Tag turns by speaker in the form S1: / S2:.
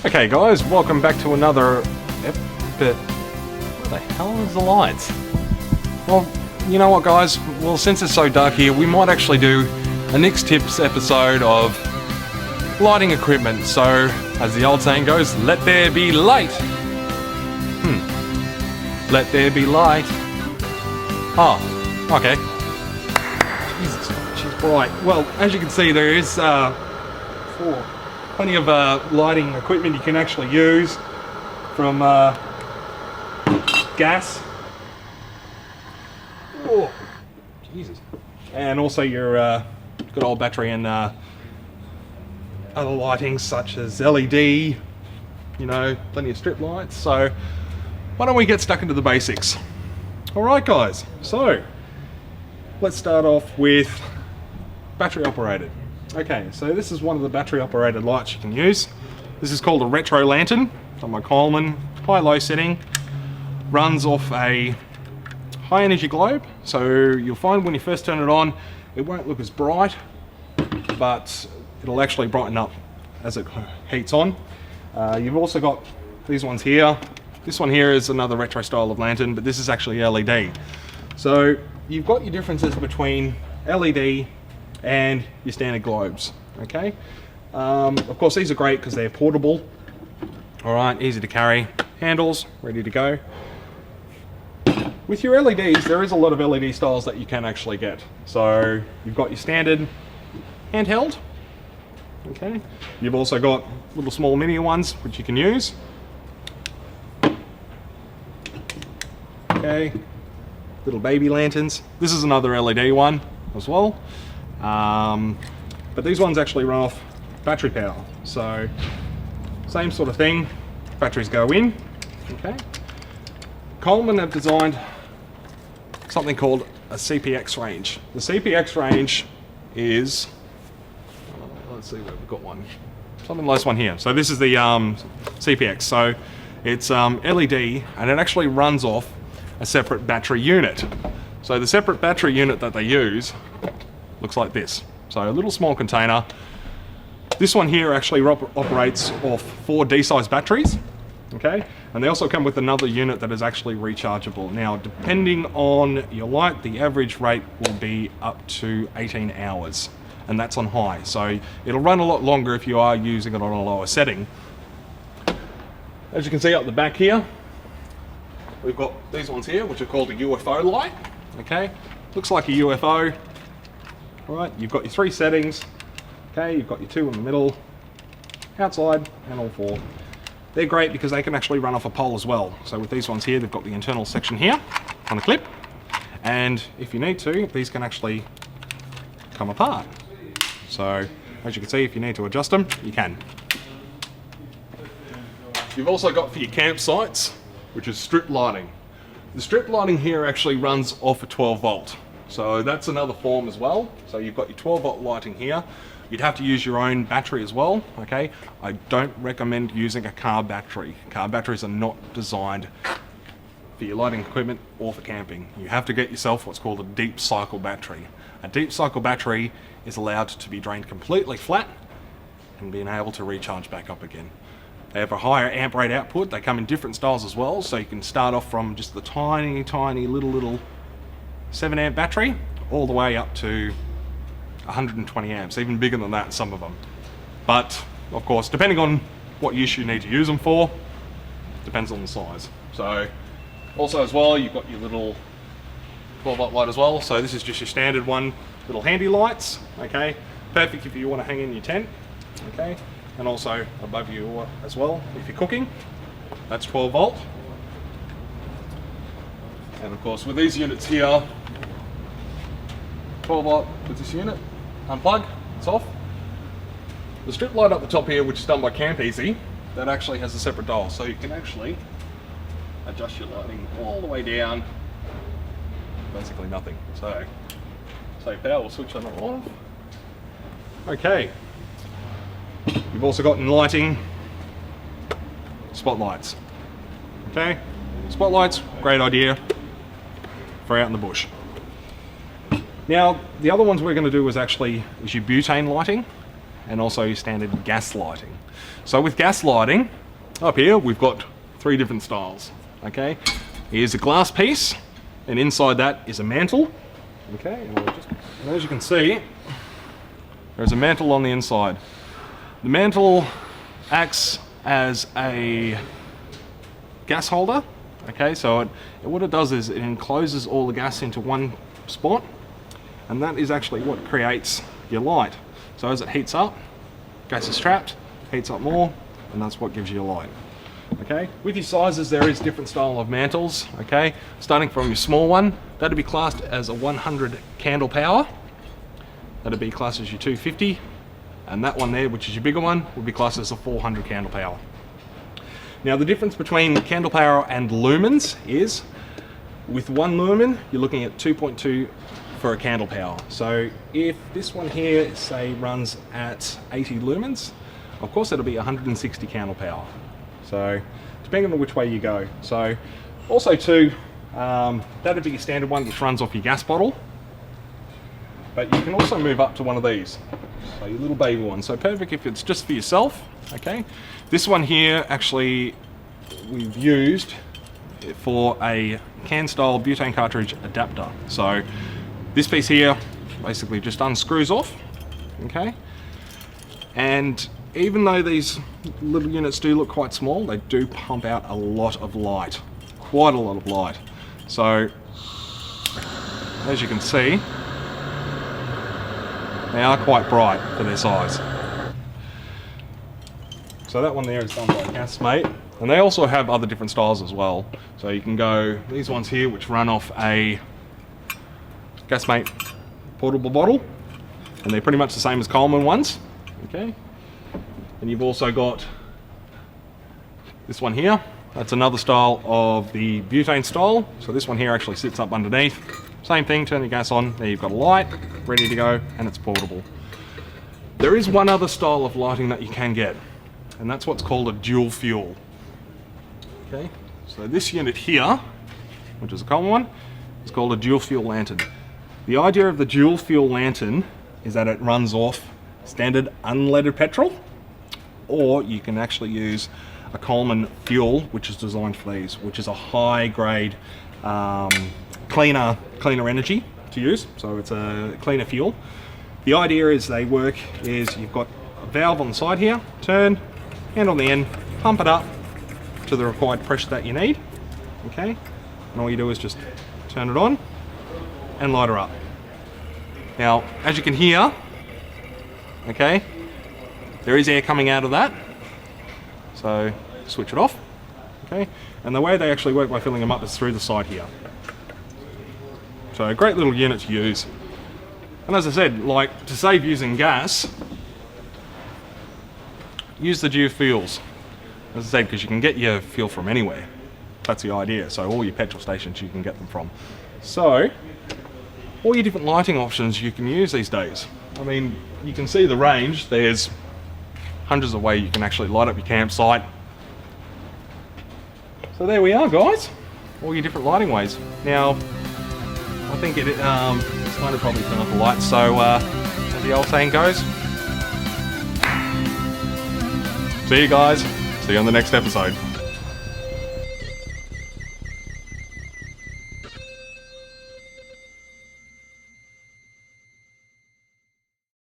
S1: Okay guys, welcome back to another where the hell is the lights? Well, you know what guys, well since it's so dark here, we might actually do a Nick's Tips episode of lighting equipment. So, as the old saying goes, let there be light. Let there be light. Oh, okay. Jesus, she's bright. Well, as you can see, there is plenty of lighting equipment you can actually use, from gas. Oh, Jesus. And also your good old battery and other lighting such as LED, you know, plenty of strip lights. So why don't we get stuck into the basics? Alright guys, so let's start off with battery operated. Okay, so this is one of the battery operated lights you can use. This is called a retro lantern on my Coleman high-low setting. Runs off a high energy globe, so you'll find when you first turn it on it won't look as bright, but it'll actually brighten up as it heats on. You've also got these ones here. This one here is another retro style of lantern, but this is actually LED. So you've got your differences between LED and your standard globes, okay? Of course these are great because they're portable. Alright, easy to carry, handles, ready to go. With your LEDs, there is a lot of LED styles that you can actually get. So you've got your standard handheld, okay? You've also got little small mini ones which you can use. Okay, little baby lanterns. This is another LED one as well. But these ones actually run off battery power. So same sort of thing, batteries go in, okay? Coleman have designed something called a CPX range. The CPX range is, let's see where we've got one. Something like this one here. So this is the CPX. So it's LED and it actually runs off a separate battery unit. So the separate battery unit that they use looks like this. So a little small container. This one here actually operates off 4 D-size batteries, okay? And they also come with another unit that is actually rechargeable. Now, depending on your light, the average rate will be up to 18 hours, and that's on high. So it'll run a lot longer if you are using it on a lower setting. As you can see up the back here, we've got these ones here, which are called a UFO light, okay? Looks like a UFO. All right, you've got your 3 settings, okay? You've got your 2 in the middle, outside, and all 4. They're great because they can actually run off a pole as well. So with these ones here, they've got the internal section here on a clip, and if you need to, these can actually come apart. So as you can see, if you need to adjust them, you can. You've also got for your campsites, which is strip lighting. The strip lighting here actually runs off a 12 volt. So that's another form as well. So you've got your 12 volt lighting here. You'd have to use your own battery as well, okay? I don't recommend using a car battery. Car batteries are not designed for your lighting equipment or for camping. You have to get yourself what's called a deep cycle battery. A deep cycle battery is allowed to be drained completely flat and being able to recharge back up again. They have a higher amp rate output. They come in different styles as well, so you can start off from just the tiny little 7 amp battery all the way up to 120 amps, even bigger than that, some of them. But of course, depending on what use you need to use them for, depends on the size. So also as well, you've got your little 12 volt light as well. So this is just your standard one, little handy lights, okay? Perfect if you want to hang in your tent, okay? And also above you as well, if you're cooking, that's 12 volt. And of course with these units here, 12 volt with this unit, unplug, it's off. The strip light up the top here, which is done by Camp Easy, that actually has a separate dial, so you can actually adjust your lighting all the way down, basically nothing. So save power, we'll switch that on. Okay, you've also got in lighting, spotlights. Okay, spotlights, great idea for out in the bush. Now, the other ones we're going to do is your butane lighting. and also your standard gas lighting. So with gas lighting, up here we've got 3 different styles. Okay, here's a glass piece, and inside that is a mantle. Okay, and as you can see, there's a mantle on the inside. The mantle acts as a gas holder. Okay, so what it does is it encloses all the gas into one spot, and that is actually what creates your light. So as it heats up, gas is trapped, heats up more, and that's what gives you your light. Okay, with your sizes there is different style of mantles. Okay, starting from your small one, that'd be classed as a 100 candle power. That'd be classed as your 250, and that one there, which is your bigger one, would be classed as a 400 candle power. Now the difference between candle power and lumens is, with 1 lumen, you're looking at 2.2 for a candle power. So if this one here, say, runs at 80 lumens, of course it'll be 160 candle power. So depending on which way you go. So also too, that'd be your standard one, which runs off your gas bottle. But you can also move up to one of these, so your little baby one. So perfect if it's just for yourself. Okay, this one here actually we've used for a can style butane cartridge adapter. So this piece here basically just unscrews off. Okay, and even though these little units do look quite small, they do pump out a lot of light, quite a lot of light. So as you can see, they are quite bright for their size. So that one there is done by Gasmate, and they also have other different styles as well. So you can go these ones here, which run off a Gasmate portable bottle, and they're pretty much the same as Coleman ones. Okay, and you've also got this one here. That's another style of the butane style. So this one here actually sits up underneath. Same thing, turn the gas on, there you've got a light, ready to go, and it's portable. There is one other style of lighting that you can get, and that's what's called a dual fuel. Okay, so this unit here, which is a common one, is called a dual fuel lantern. The idea of the dual fuel lantern is that it runs off standard unleaded petrol, or you can actually use a Coleman fuel, which is designed for these, which is a high grade, cleaner energy to use, so it's a cleaner fuel. The idea is they work is you've got a valve on the side here, turn, and on the end, pump it up to the required pressure that you need. Okay, and all you do is just turn it on and light her up. Now, as you can hear, okay, there is air coming out of that, so switch it off. Okay, and the way they actually work by filling them up is through the side here. So a great little unit to use. And as I said, like, to save using gas, use the dual fuels. As I said, because you can get your fuel from anywhere. That's the idea. So all your petrol stations you can get them from. So all your different lighting options you can use these days. I mean, you can see the range. There's hundreds of ways you can actually light up your campsite. So there we are, guys. All your different lighting ways. Now, I think it's time to probably turn off the lights, so as the old saying goes, see you guys, see you on the next episode.